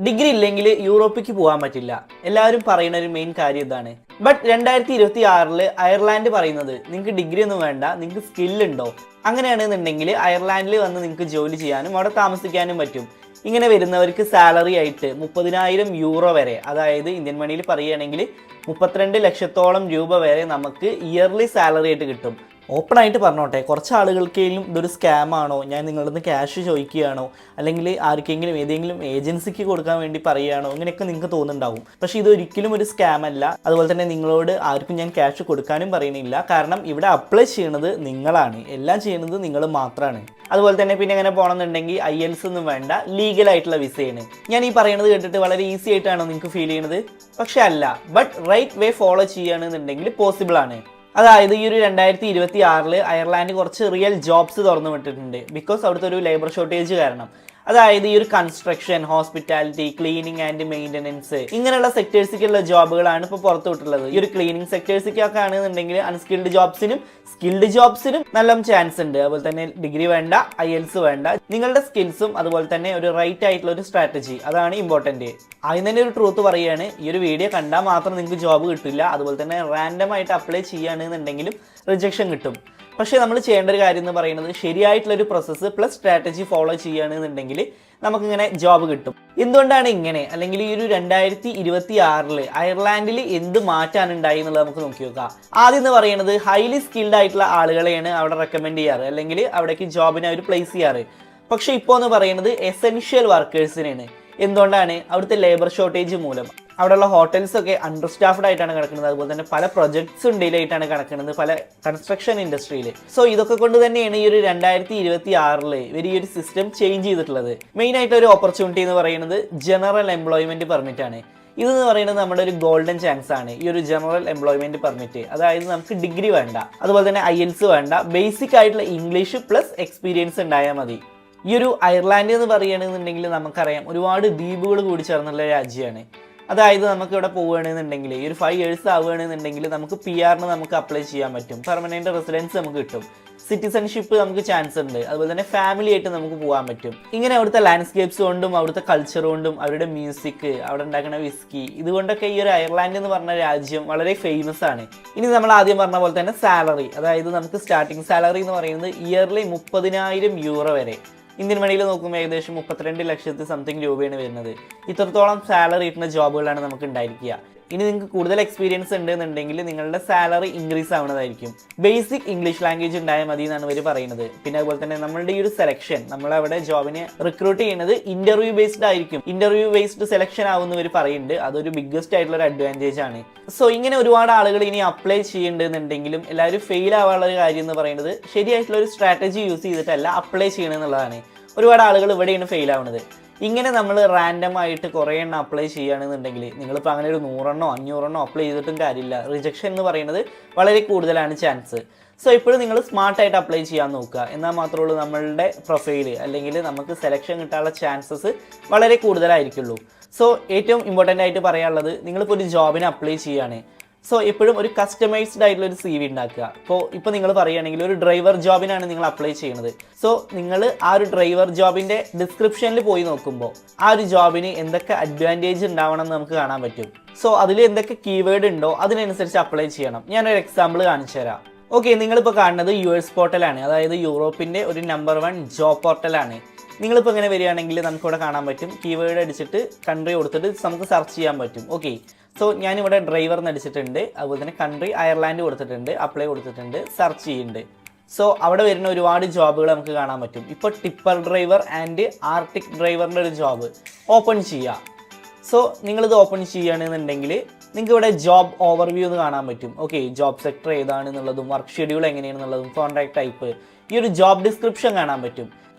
Degree ഇല്ലെങ്കിൽ യൂറോപ്പിക്ക് പോകാൻ പറ്റില്ല. എല്ലാവരും പറയുന്ന ഒരു മെയിൻ കാര്യം ഇതാണ്. ബട്ട് 2026 അയർലാൻഡ് പറയുന്നത് നിങ്ങൾക്ക് ഡിഗ്രി ഒന്നും വേണ്ട, നിങ്ങൾക്ക് സ്കില്ലുണ്ടോ, അങ്ങനെയാണെന്നുണ്ടെങ്കിൽ അയർലാൻഡിൽ വന്ന് നിങ്ങൾക്ക് ജോലി ചെയ്യാനും അവിടെ താമസിക്കാനും പറ്റും. ഇങ്ങനെ വരുന്നവർക്ക് സാലറി ആയിട്ട് 30,000 യൂറോ വരെ, അതായത് ഇന്ത്യൻ മണിയിൽ പറയുകയാണെങ്കിൽ 32 ലക്ഷത്തോളം രൂപ വരെ നമുക്ക് ഇയർലി സാലറി ആയിട്ട് കിട്ടും. ഓപ്പൺ ആയിട്ട് പറഞ്ഞോട്ടെ, കുറച്ച് ആളുകൾക്കെങ്കിലും ഇതൊരു സ്കാം ആണോ, ഞാൻ നിങ്ങളിൽ നിന്ന് ക്യാഷ് ചോദിക്കുകയാണോ, അല്ലെങ്കിൽ ആർക്കെങ്കിലും ഏതെങ്കിലും ഏജൻസിക്ക് കൊടുക്കാൻ വേണ്ടി പറയുകയാണോ, ഇങ്ങനെയൊക്കെ നിങ്ങൾക്ക് തോന്നുന്നുണ്ടാവും. പക്ഷേ ഇതൊരിക്കലും ഒരു സ്കാം അല്ല. അതുപോലെ തന്നെ നിങ്ങളോട് ആർക്കും ഞാൻ ക്യാഷ് കൊടുക്കാനും പറയുന്നില്ല. കാരണം ഇവിടെ അപ്ലൈ ചെയ്യണത് നിങ്ങളാണ്, എല്ലാം ചെയ്യുന്നത് നിങ്ങൾ മാത്രമാണ്. അതുപോലെ തന്നെ പിന്നെ എങ്ങനെ പോകണമെന്നുണ്ടെങ്കിൽ IELTS ഒന്നും വേണ്ട, ലീഗലായിട്ടുള്ള വിസയാണ്. ഞാൻ ഈ പറയുന്നത് കേട്ടിട്ട് വളരെ ഈസി ആയിട്ടാണോ നിങ്ങൾക്ക് ഫീൽ ചെയ്യുന്നത്? പക്ഷെ അല്ല. ബട്ട് റൈറ്റ് വേ ഫോളോ ചെയ്യുകയാണെന്നുണ്ടെങ്കിൽ പോസിബിൾ ആണ്. അതായത് ഈ ഒരു 2026 അയർലാൻഡ് കുറച്ച് റിയൽ ജോബ്സ് തുറന്നു വിട്ടിട്ടുണ്ട്. ബിക്കോസ് അവിടുത്തെ ഒരു ലേബർ ഷോർട്ടേജ് കാരണം. അതായത് ഈ ഒരു construction, hospitality, cleaning and maintenance, ഇങ്ങനെയുള്ള സെക്ടേഴ്സിക്കുള്ള ജോബുകളാണ് ഇപ്പോൾ പുറത്തു വിട്ടുള്ളത്. ഈ ഒരു ക്ലീനിങ് സെക്ടേഴ്സിക്കൊക്കെ ആണെന്നുണ്ടെങ്കിൽ അൺസ്കിൽഡ് ജോബ്സിനും സ്കിൽഡ് ജോബ്സിനും നല്ല ചാൻസ് ഉണ്ട്. അതുപോലെ തന്നെ ഡിഗ്രി വേണ്ട, IELTS വേണ്ട, നിങ്ങളുടെ സ്കിൽസും അതുപോലെ തന്നെ ഒരു റൈറ്റ് ആയിട്ടുള്ള ഒരു സ്ട്രാറ്റജി, അതാണ് ഇമ്പോർട്ടൻറ്റ്. അതിന് തന്നെ ഒരു ട്രൂത്ത് പറയുകയാണ്, ഈ ഒരു വീഡിയോ കണ്ടാൽ മാത്രം നിങ്ങൾക്ക് ജോബ് കിട്ടില്ല. അതുപോലെ തന്നെ റാൻഡം ആയിട്ട് അപ്ലൈ ചെയ്യുകയാണെന്നുണ്ടെങ്കിലും റിജക്ഷൻ കിട്ടും. പക്ഷേ നമ്മൾ ചെയ്യേണ്ട ഒരു കാര്യം എന്ന് പറയുന്നത് ശരിയായിട്ടുള്ളൊരു പ്രോസസ്സ് പ്ലസ് സ്ട്രാറ്റജി ഫോളോ ചെയ്യുകയാണെന്നുണ്ടെങ്കിൽ നമുക്കിങ്ങനെ ജോബ് കിട്ടും. എന്തുകൊണ്ടാണ് ഇങ്ങനെ, അല്ലെങ്കിൽ ഈ ഒരു 2026 അയർലാൻഡിൽ എന്ത് മാറ്റാണ് ഉണ്ടായി എന്നുള്ളത് നമുക്ക് നോക്കി നോക്കാം. ആദ്യം എന്ന് പറയുന്നത് ഹൈലി സ്കിൽഡ് ആയിട്ടുള്ള ആളുകളെയാണ് അവിടെ റെക്കമെൻഡ് ചെയ്യാറ്, അല്ലെങ്കിൽ അവിടേക്ക് ജോബിനെ അവർ പ്ലേസ് ചെയ്യാറ്. പക്ഷേ ഇപ്പോൾ എന്ന് പറയുന്നത് എസെൻഷ്യൽ വർക്കേഴ്സിനാണ്. എന്തുകൊണ്ടാണ്? അവിടുത്തെ ലേബർ ഷോർട്ടേജ് മൂലം. അവിടെയുള്ള ഹോട്ടൽസ് ഒക്കെ അണ്ടർ സ്റ്റാഫ്ഡ് ആയിട്ടാണ് കിടക്കുന്നത്. അതുപോലെ തന്നെ പല പ്രൊജക്ട്സും ഡിലേ ആയിട്ടാണ് കിടക്കുന്നത് പല കൺസ്ട്രക്ഷൻ ഇൻഡസ്ട്രിയിൽ. സോ ഇതൊക്കെ കൊണ്ട് തന്നെയാണ് ഈ ഒരു 2026 വലിയൊരു സിസ്റ്റം ചേഞ്ച് ചെയ്തിട്ടുള്ളത്. മെയിൻ ആയിട്ട് ഒരു ഓപ്പർച്യൂണിറ്റി എന്ന് പറയുന്നത് ജനറൽ എംപ്ലോയ്മെന്റ് പെർമിറ്റ് ആണ്. ഇതെന്ന് പറയുന്നത് നമ്മുടെ ഒരു ഗോൾഡൻ ചാൻസ് ആണ്, ഈ ഒരു ജനറൽ എംപ്ലോയ്മെന്റ് പെർമിറ്റ്. അതായത് നമുക്ക് ഡിഗ്രി വേണ്ട, അതുപോലെ തന്നെ IELTS വേണ്ട, ബേസിക് ആയിട്ടുള്ള ഇംഗ്ലീഷ് പ്ലസ് എക്സ്പീരിയൻസ് ഉണ്ടായാൽ മതി. ഈ ഒരു അയർലാൻഡ് എന്ന് പറയുകയാണെന്നുണ്ടെങ്കിൽ നമുക്കറിയാം ഒരുപാട് ദ്വീപുകൾ കൂടി ചേർന്നുള്ള രാജ്യമാണ്. അതായത് നമുക്ക് ഇവിടെ പോവുകയാണെന്നുണ്ടെങ്കിൽ ഈ ഒരു 5 years ആവുകയാണെന്നുണ്ടെങ്കിൽ നമുക്ക് PR നമുക്ക് അപ്ലൈ ചെയ്യാൻ പറ്റും, പെർമനന്റ് റെസിഡൻസ് നമുക്ക് കിട്ടും, സിറ്റിസൺഷിപ്പ് നമുക്ക് ചാൻസ് ഉണ്ട്, അതുപോലെ തന്നെ ഫാമിലി ആയിട്ട് നമുക്ക് പോകാൻ പറ്റും. ഇങ്ങനെ അവിടുത്തെ ലാൻഡ്സ്കേപ്സ് കൊണ്ടും അവിടുത്തെ കൾച്ചർ കൊണ്ടും അവരുടെ മ്യൂസിക്, അവിടെ ഉണ്ടാക്കുന്ന വിസ്കി, ഇതുകൊണ്ടൊക്കെ ഈ ഒരു അയർലാൻഡ് എന്ന് പറഞ്ഞ രാജ്യം വളരെ ഫേമസ് ആണ്. ഇനി നമ്മൾ ആദ്യം പറഞ്ഞ പോലെ തന്നെ സാലറി, അതായത് നമുക്ക് സ്റ്റാർട്ടിംഗ് സാലറി എന്ന് പറയുന്നത് ഇയർലി 30,000 യൂറോ വരെ. ഇന്ത്യൻ മണിയിൽ നോക്കുമ്പോൾ ഏകദേശം 32 ലക്ഷത്തി സംതിങ് രൂപയാണ് വരുന്നത്. ഇത്രത്തോളം സാലറി കിട്ടുന്ന ജോബുകളാണ് നമുക്ക് ഉണ്ടായിരിക്കുക. ഇനി നിങ്ങൾക്ക് കൂടുതൽ എക്സ്പീരിയൻസ് ഉണ്ടെന്നുണ്ടെങ്കിൽ നിങ്ങളുടെ സാലറി ഇൻക്രീസ് ആവുന്നതായിരിക്കും. ബേസിക് ഇംഗ്ലീഷ് ലാംഗ്വേജ് ഉണ്ടായാൽ മതി എന്നാണ് ഇവർ പറയുന്നത്. പിന്നെ അതുപോലെ തന്നെ നമ്മളുടെ ഈ ഒരു സെലക്ഷൻ, നമ്മളവിടെ ജോബിനെ റിക്രൂട്ട് ചെയ്യുന്നത് ഇന്റർവ്യൂ ബേസ്ഡ് ആയിരിക്കും. ഇന്റർവ്യൂ ബേസ്ഡ് സെലക്ഷൻ ആവുന്നവർ പറയുന്നുണ്ട്. അതൊരു ബിഗ്ഗസ്റ്റ് ആയിട്ടുള്ള ഒരു അഡ്വാൻറ്റേജ് ആണ്. സോ ഇങ്ങനെ ഒരുപാട് ആളുകൾ ഇനി അപ്ലൈ ചെയ്യേണ്ടതെന്നുണ്ടെങ്കിലും എല്ലാവരും ഫെയിൽ ആവാനുള്ള ഒരു കാര്യം എന്ന് പറയുന്നത് ശരിയായിട്ടുള്ള ഒരു സ്ട്രാറ്റജി യൂസ് ചെയ്തിട്ടല്ല അപ്ലൈ ചെയ്യണമെന്നുള്ളതാണ്. ഒരുപാട് ആളുകൾ ഇവിടെയാണ് ഫെയിൽ ആവുന്നത്. ഇങ്ങനെ നമ്മൾ റാൻഡം ആയിട്ട് കുറേ എണ്ണം അപ്ലൈ ചെയ്യുകയാണെന്നുണ്ടെങ്കിൽ നിങ്ങളിപ്പോൾ അങ്ങനെ ഒരു 100 500 അപ്ലൈ ചെയ്തിട്ടും കാര്യമില്ല. റിജക്ഷൻ എന്ന് പറയുന്നത് വളരെ കൂടുതലാണ് ചാൻസ്. സോ ഇപ്പോഴും നിങ്ങൾ സ്മാർട്ടായിട്ട് അപ്ലൈ ചെയ്യാൻ നോക്കുക. എന്നാൽ മാത്രമേ ഉള്ളൂ നമ്മളുടെ പ്രൊഫൈല് അല്ലെങ്കിൽ നമുക്ക് സെലക്ഷൻ കിട്ടാനുള്ള ചാൻസസ് വളരെ കൂടുതലായിരിക്കുള്ളൂ. സോ ഏറ്റവും ഇമ്പോർട്ടൻ്റ് ആയിട്ട് പറയാനുള്ളത്, നിങ്ങളിപ്പോൾ ഒരു ജോബിന് അപ്ലൈ ചെയ്യുകയാണ്. സോ എപ്പോഴും ഒരു കസ്റ്റമൈസ്ഡ് ആയിട്ടുള്ള ഒരു CV ഉണ്ടാക്കുക. ഇപ്പോൾ നിങ്ങൾ പറയുകയാണെങ്കിൽ ഒരു ഡ്രൈവർ ജോബിനാണ് നിങ്ങൾ അപ്ലൈ ചെയ്യുന്നത്. സോ നിങ്ങൾ ആ ഒരു ഡ്രൈവർ ജോബിൻ്റെ ഡിസ്ക്രിപ്ഷനിൽ പോയി നോക്കുമ്പോൾ ആ ഒരു ജോബിന് എന്തൊക്കെ അഡ്വാൻറ്റേജ് ഉണ്ടാവണം എന്ന് നമുക്ക് കാണാൻ പറ്റും. സോ അതിൽ എന്തൊക്കെ കീവേഡ് ഉണ്ടോ അതിനനുസരിച്ച് അപ്ലൈ ചെയ്യണം. ഞാനൊരു എക്സാമ്പിൾ കാണിച്ചു തരാം. ഓക്കെ, നിങ്ങളിപ്പോൾ കാണുന്നത് US പോർട്ടലാണ്, അതായത് യൂറോപ്പിൻ്റെ ഒരു നമ്പർ 1 ജോബ് പോർട്ടലാണ്. നിങ്ങളിപ്പോൾ ഇങ്ങനെ വരികയാണെങ്കിൽ നമുക്കിവിടെ കാണാൻ പറ്റും, കീവേഡ് അടിച്ചിട്ട് കൺട്രി കൊടുത്തിട്ട് നമുക്ക് സെർച്ച് ചെയ്യാൻ പറ്റും. ഓക്കെ, സോ ഞാനിവിടെ ഡ്രൈവർ എന്ന് അടിച്ചിട്ടുണ്ട്, അതുപോലെ തന്നെ കൺട്രി അയർലാൻഡ് കൊടുത്തിട്ടുണ്ട്, അപ്ലൈ കൊടുത്തിട്ടുണ്ട്, സെർച്ച് ചെയ്യുന്നുണ്ട്. സോ അവിടെ വരുന്ന ഒരുപാട് ജോബുകൾ നമുക്ക് കാണാൻ പറ്റും. ഇപ്പോൾ ടിപ്പർ ഡ്രൈവർ ആൻഡ് ആർട്ടിക് ഡ്രൈവറിൻ്റെ ഒരു ജോബ് ഓപ്പൺ ചെയ്യുക. സോ നിങ്ങളിത് ഓപ്പൺ ചെയ്യുകയാണെന്നുണ്ടെങ്കിൽ നിങ്ങൾക്ക് ഇവിടെ ജോബ് ഓവർവ്യൂ എന്ന് കാണാൻ പറ്റും. ഓക്കെ, ജോബ് സെക്ടർ ഏതാണെന്നുള്ളതും വർക്ക് ഷെഡ്യൂൾ എങ്ങനെയാണെന്നുള്ളതും കോൺട്രാക്ട് ടൈപ്പ്, ഈ ഒരു ജോബ് ഡിസ്ക്രിപ്ഷൻ കാണാൻ പറ്റും.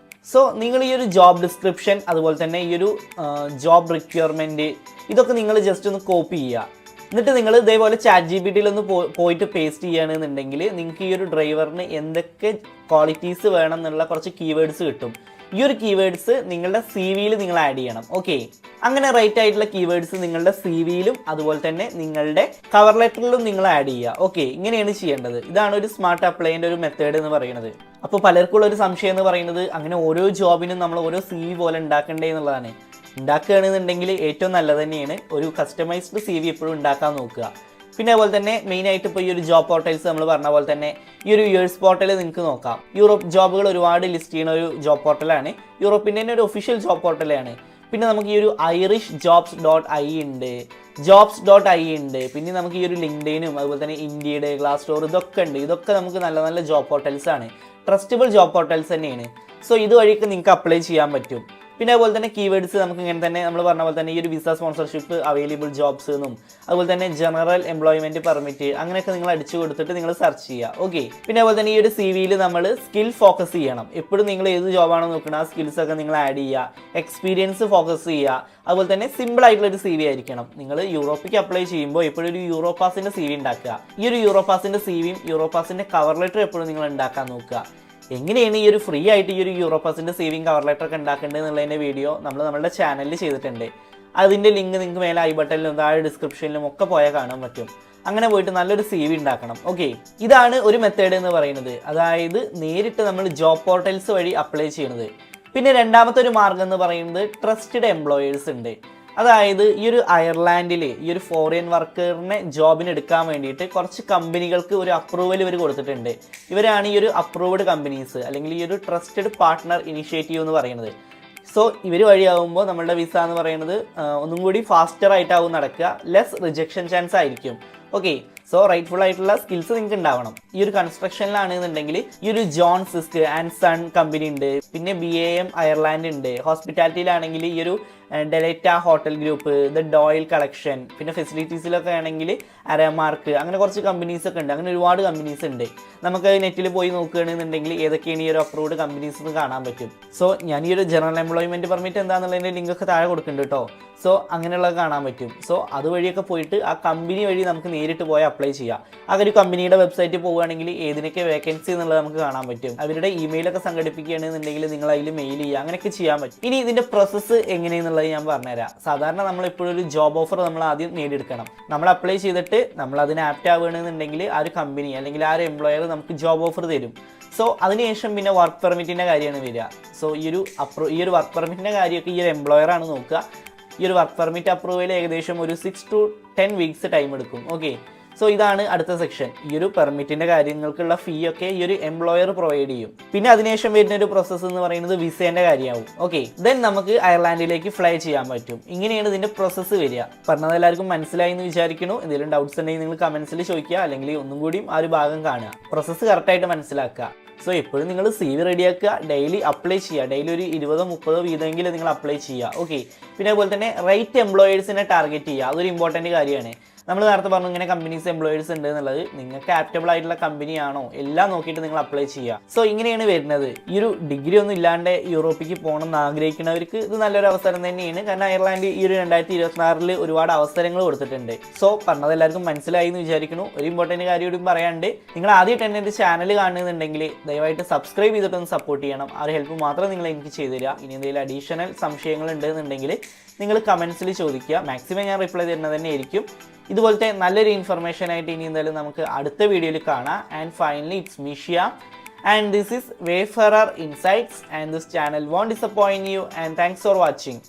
സോ നിങ്ങൾ ഈ ഒരു ജോബ് ഡിസ്ക്രിപ്ഷൻ അതുപോലെ തന്നെ ഈ ഒരു ജോബ് റിക്വയർമെൻറ്റ് ഇതൊക്കെ നിങ്ങൾ ജസ്റ്റ് ഒന്ന് കോപ്പി ചെയ്യുക. എന്നിട്ട് നിങ്ങൾ ഇതേപോലെ ChatGPT പോയിട്ട് പേസ്റ്റ് ചെയ്യുകയാണെന്നുണ്ടെങ്കിൽ നിങ്ങൾക്ക് ഈ ഒരു ഡ്രൈവറിന് എന്തൊക്കെ ക്വാളിറ്റീസ് വേണം എന്നുള്ള കുറച്ച് കീവേഡ്സ് കിട്ടും. ഈ ഒരു കീവേഡ്സ് നിങ്ങളുടെ CV-യിൽ നിങ്ങൾ ആഡ് ചെയ്യണം. ഓക്കെ, അങ്ങനെ റൈറ്റ് ആയിട്ടുള്ള കീവേഡ്സ് നിങ്ങളുടെ CV-യിലും അതുപോലെ തന്നെ നിങ്ങളുടെ കവർ ലെറ്ററിലും നിങ്ങൾ ആഡ് ചെയ്യുക. ഓക്കെ, ഇങ്ങനെയാണ് ചെയ്യേണ്ടത്. ഇതാണ് ഒരു സ്മാർട്ട് അപ്ലൈൻ്റെ ഒരു മെത്തേഡ് എന്ന് പറയുന്നത്. അപ്പോൾ പലർക്കുള്ള ഒരു സംശയം എന്ന് പറയുന്നത് അങ്ങനെ ഓരോ ജോബിനും നമ്മൾ ഓരോ CV പോലെ ഉണ്ടാക്കണ്ടേ എന്നുള്ളതാണ്. ഉണ്ടാക്കുകയാണെന്നുണ്ടെങ്കിൽ ഏറ്റവും നല്ലത് തന്നെയാണ്. ഒരു കസ്റ്റമൈസ്ഡ് CV എപ്പോഴും ഉണ്ടാക്കാൻ നോക്കുക. പിന്നെ അതുപോലെ തന്നെ മെയിനായിട്ട് ഇപ്പോൾ ഈ ഒരു ജോബ് പോർട്ടൽസ് നമ്മൾ പറഞ്ഞ പോലെ തന്നെ ഈ ഒരു യുഎസ് പോർട്ടൽ നിങ്ങൾക്ക് നോക്കാം. യൂറോപ്പ് ജോബുകൾ ഒരുപാട് ലിസ്റ്റ് ചെയ്യുന്ന ഒരു ജോബ് പോർട്ടലാണ്. യൂറോപ്പിൻ്റെ തന്നെ ഒരു ഒഫീഷ്യൽ ജോബ് പോർട്ടലാണ്. പിന്നെ നമുക്ക് ഈ ഒരു irish jobs.i ഉണ്ട്, jobs.i ഉണ്ട്. പിന്നെ നമുക്ക് ഈ ഒരു ലിങ്ക്ഡൈനും അതുപോലെ തന്നെ ഇന്ത്യയുടെ ഗ്ലാസ് ഡോർ ഇതൊക്കെ ഉണ്ട്. ഇതൊക്കെ നമുക്ക് നല്ല നല്ല ജോബ് പോർട്ടൽസ് ആണ്, ട്രസ്റ്റബിൾ ജോബ് പോർട്ടൽസ് തന്നെയാണ്. സോ ഇതുവഴിക്ക് നിങ്ങൾക്ക് അപ്ലൈ ചെയ്യാൻ പറ്റും. പിന്നെ അതുപോലെ തന്നെ കീവേഡ്സ് നമുക്ക് ഇങ്ങനെ തന്നെ നമ്മൾ പറഞ്ഞ പോലെ തന്നെ ഈ ഒരു വിസ സ്പോൺസർഷിപ്പ്, അവൈലബിൾ ജോബ്സ് എന്നും അതുപോലെ തന്നെ ജനറൽ എംപ്ലോയ്മെന്റ് പെർമിറ്റ് അങ്ങനെയൊക്കെ നിങ്ങൾ അടിച്ചു കൊടുത്തിട്ട് നിങ്ങൾ സെർച്ച് ചെയ്യുക. ഓക്കെ. പിന്നെ അതുപോലെ തന്നെ ഈ ഒരു CV-യിൽ നമ്മൾ സ്കിൽ ഫോക്കസ് ചെയ്യണം. എപ്പോഴും നിങ്ങൾ ഏത് ജോബാണോ നോക്കുന്നത് ആ സ്കിൽസ് ഒക്കെ നിങ്ങൾ ആഡ് ചെയ്യുക, എക്സ്പീരിയൻസ് ഫോക്കസ് ചെയ്യുക. അതുപോലെ തന്നെ സിമ്പിൾ ആയിട്ടുള്ള ഒരു CV ആയിരിക്കണം. നിങ്ങൾ യൂറോപ്പിക്ക് അപ്ലൈ ചെയ്യുമ്പോൾ എപ്പോഴും ഒരു യൂറോപാസിന്റെ CV ഉണ്ടാക്കുക. ഈ ഒരു യൂറോപാസിന്റെ CVയും യൂറോപാസിന്റെ കവർ ലെറ്റർ എപ്പോഴും നിങ്ങൾ ഉണ്ടാക്കാൻ നോക്കുക. എങ്ങനെയാണ് ഈ ഒരു ഫ്രീ ആയിട്ട് ഈ ഒരു യൂറോപാസിൻ്റെ സേവിങ് കവർ ലെറ്റർ ഒക്കെ ഉണ്ടാക്കേണ്ടത് എന്നുള്ളതിൻ്റെ വീഡിയോ നമ്മൾ നമ്മുടെ ചാനലിൽ ചെയ്തിട്ടുണ്ട്. അതിൻ്റെ ലിങ്ക് നിങ്ങൾക്ക് മേലെ ഐ ബട്ടണിലും താഴെ ഡിസ്ക്രിപ്ഷനിലും ഒക്കെ പോയാൽ കാണാൻ പറ്റും. അങ്ങനെ പോയിട്ട് നല്ലൊരു CV ഉണ്ടാക്കണം. ഓക്കെ, ഇതാണ് ഒരു മെത്തേഡ് എന്ന് പറയുന്നത്, അതായത് നേരിട്ട് നമ്മൾ ജോബ് പോർട്ടൽസ് വഴി അപ്ലൈ ചെയ്യുന്നത്. പിന്നെ രണ്ടാമത്തെ ഒരു മാർഗ്ഗം എന്ന് പറയുന്നത് ട്രസ്റ്റഡ് എംപ്ലോയേഴ്സ് ഉണ്ട്. അതായത് ഈ ഒരു അയർലാൻഡിൽ ഈ ഒരു ഫോറിൻ വർക്കറിനെ ജോബിന് എടുക്കാൻ വേണ്ടിയിട്ട് കുറച്ച് കമ്പനികൾക്ക് ഒരു അപ്രൂവൽ ഇവർ കൊടുത്തിട്ടുണ്ട്. ഇവരാണ് ഈ ഒരു അപ്രൂവ്ഡ് കമ്പനീസ്, അല്ലെങ്കിൽ ഈ ഒരു ട്രസ്റ്റഡ് പാർട്ട്ണർ ഇനിഷ്യേറ്റീവ് എന്ന് പറയുന്നത്. സോ ഇവർ വഴിയാകുമ്പോൾ നമ്മളുടെ വിസ എന്ന് പറയുന്നത് ഒന്നും കൂടി ഫാസ്റ്റർ ആയിട്ടാവും നടക്കുക, ലെസ് റിജക്ഷൻ ചാൻസ് ആയിരിക്കും. ഓക്കെ, സോ റൈറ്റ്ഫുൾ ആയിട്ടുള്ള സ്കിൽസ് നിങ്ങൾക്ക് ഉണ്ടാവണം. ഈ ഒരു കൺസ്ട്രക്ഷനിലാണെന്നുണ്ടെങ്കിൽ ഈ ഒരു John Sisk and Son company ഉണ്ട്, പിന്നെ BAM അയർലാൻഡ് ഉണ്ട്. ഹോസ്പിറ്റാലിറ്റിയിലാണെങ്കിൽ ഈ ഒരു Dalata hotel group, the Doyle collection, പിന്നെ ഫെസിലിറ്റീസിലൊക്കെ ആണെങ്കിൽ അരമാർക്ക്, അങ്ങനെ കുറച്ച് കമ്പനീസ് ഒക്കെ ഉണ്ട്. അങ്ങനെ ഒരുപാട് കമ്പനീസ് ഉണ്ട്. നമുക്ക് നെറ്റിൽ പോയി നോക്കുകയാണെന്നുണ്ടെങ്കിൽ ഏതൊക്കെയാണ് ഈ ഒരു അപ്രൂവ്ഡ് കമ്പനീസ് എന്ന് കാണാൻ പറ്റും. സോ ഞാൻ ഈ ഒരു ജനറൽ എംപ്ലോയ്മെന്റ് പെർമിറ്റ് എന്താണെന്നുള്ളതിൻ്റെ ലിങ്ക് ഒക്കെ താഴെ കൊടുക്കുന്നുണ്ട് കേട്ടോ. സോ അങ്ങനെയുള്ളത് കാണാൻ പറ്റും. സോ അതുവഴിയൊക്കെ പോയിട്ട് ആ കമ്പനി വഴി നമുക്ക് നേരിട്ട് പോയി അപ്ലൈ ചെയ്യാം. ആ ഒരു കമ്പനിയുടെ വെബ്സൈറ്റിൽ പോവുകയാണെങ്കിൽ ഏതിനൊക്കെ വേക്കൻസി എന്നുള്ളത് നമുക്ക് കാണാൻ പറ്റും. അവരുടെ ഇമെയിലൊക്കെ സംഘടിപ്പിക്കുകയാണെന്നുണ്ടെങ്കിൽ നിങ്ങൾ അതിൽ മെയിൽ ചെയ്യുക, അങ്ങനെയൊക്കെ ചെയ്യാൻ പറ്റും. ഇനി ഇതിൻ്റെ പ്രോസസ്സ് എങ്ങനെയെന്നുള്ളത് ഞാൻ പറഞ്ഞുതരാം. സാധാരണ നമ്മൾ എപ്പോഴും ഒരു ജോബ് ഓഫർ നമ്മൾ ആദ്യം നേടിയെടുക്കണം. നമ്മൾ അപ്ലൈ ചെയ്തിട്ട് നമ്മൾ അതിന് ആപ്റ്റ് ആവുകയാണെന്നുണ്ടെങ്കിൽ ആ ഒരു കമ്പനി അല്ലെങ്കിൽ ആ ഒരു എംപ്ലോയർ നമുക്ക് ജോബ് ഓഫർ തരും. സോ അതിനുശേഷം പിന്നെ വർക്ക് പെർമിറ്റിൻ്റെ കാര്യമാണ് വരിക. സോ ഈ ഒരു വർക്ക് പെർമിറ്റിൻ്റെ കാര്യമൊക്കെ ഈ ഒരു എംപ്ലോയറാണ് നോക്കുക. ഈ ഒരു വർക്ക് പെർമിറ്റ് അപ്രൂവൽ ഏകദേശം ഒരു 6 to 10 വീക്സ് ടൈം എടുക്കും. ഓക്കെ, സോ ഇതാണ് അടുത്ത സെക്ഷൻ. ഈ ഒരു പെർമിറ്റിൻ്റെ കാര്യങ്ങൾക്കുള്ള ഫീ ഒക്കെ ഈ ഒരു എംപ്ലോയർ പ്രൊവൈഡ് ചെയ്യും. പിന്നെ അതിനുശേഷം വരുന്ന ഒരു പ്രോസസ്സ് എന്ന് പറയുന്നത് വിസേൻ്റെ കാര്യമാവും. ഓക്കെ, ദെൻ നമുക്ക് അയർലാൻഡിലേക്ക് ഫ്ലൈ ചെയ്യാൻ പറ്റും. ഇങ്ങനെയാണ് ഇതിൻ്റെ പ്രോസസ്സ് വരിക. പറഞ്ഞത് എല്ലാവർക്കും മനസ്സിലായി എന്ന് വിചാരിക്കുന്നു. എന്തെങ്കിലും ഡൗട്ട്സ് ഉണ്ടെങ്കിൽ നിങ്ങൾ കമൻസിൽ ചോദിക്കുക, അല്ലെങ്കിൽ ഒന്നും കൂടിയും ആ ഒരു ഭാഗം കാണുക, പ്രോസസ്സ് കറക്റ്റായിട്ട് മനസ്സിലാക്കുക. സോ എപ്പോഴും നിങ്ങൾ CV റെഡിയാക്കുക, ഡെയിലി അപ്ലൈ ചെയ്യുക. ഡെയിലി ഒരു 20-30 വീതമെങ്കിലും നിങ്ങൾ അപ്ലൈ ചെയ്യുക. ഓക്കെ, പിന്നെ അതുപോലെ തന്നെ റൈറ്റ് എംപ്ലോയേഴ്സിനെ ടാർഗറ്റ് ചെയ്യുക. അതൊരു ഇമ്പോർട്ടൻറ്റ് കാര്യമാണ്. നമ്മൾ നേരത്തെ പറഞ്ഞു ഇങ്ങനെ കമ്പനീസ് എംപ്ലോയേഴ്സ് ഉണ്ട് എന്നുള്ളത്. നിങ്ങൾക്ക് ആപ്റ്റബിൾ ആയിട്ടുള്ള കമ്പനിയാണോ എല്ലാം നോക്കിയിട്ട് നിങ്ങൾ അപ്ലൈ ചെയ്യുക. സോ ഇങ്ങനെയാണ് വരുന്നത്. ഈ ഒരു ഡിഗ്രി ഒന്നും ഇല്ലാണ്ട് യൂറോപ്പിലേക്ക് പോകണം എന്ന് ആഗ്രഹിക്കുന്നവർക്ക് ഇത് നല്ലൊരു അവസരം തന്നെയാണ്. കാരണം അയർലാൻഡ് ഈ ഒരു 2026 ഒരുപാട് അവസരങ്ങൾ കൊടുത്തിട്ടുണ്ട്. സോ പറഞ്ഞത് എല്ലാവർക്കും മനസ്സിലായി എന്ന് വിചാരിക്കുന്നു. ഒരു ഇമ്പോർട്ടൻറ്റ് കാര്യം കൂടി പറയാണ്ട്, നിങ്ങൾ ആദ്യമായിട്ട് തന്നെ എൻ്റെ ചാനൽ കാണുന്നുണ്ടെങ്കിൽ ദയവായിട്ട് സബ്സ്ക്രൈബ് ചെയ്തിട്ടൊന്ന് സപ്പോർട്ട് ചെയ്യണം. ആ ഒരു ഹെൽപ്പ് മാത്രം നിങ്ങൾ എനിക്ക് ചെയ്തു തരിക. ഇനി എന്തെങ്കിലും അഡീഷണൽ സംശയങ്ങൾ ഉണ്ടെന്നുണ്ടെങ്കിൽ നിങ്ങൾ കമൻസിൽ ചോദിക്കുക. മാക്സിമം ഞാൻ റിപ്ലൈ തരുന്നത് തന്നെ ആയിരിക്കും. ഇതുപോലത്തെ നല്ലൊരു ഇൻഫർമേഷൻ ആയിട്ട് ഇനി എന്തായാലും നമുക്ക് അടുത്ത വീഡിയോയിൽ കാണാം. And finally it's Mishiya and this is Wayfarer Insights and this channel won't disappoint you and thanks for watching.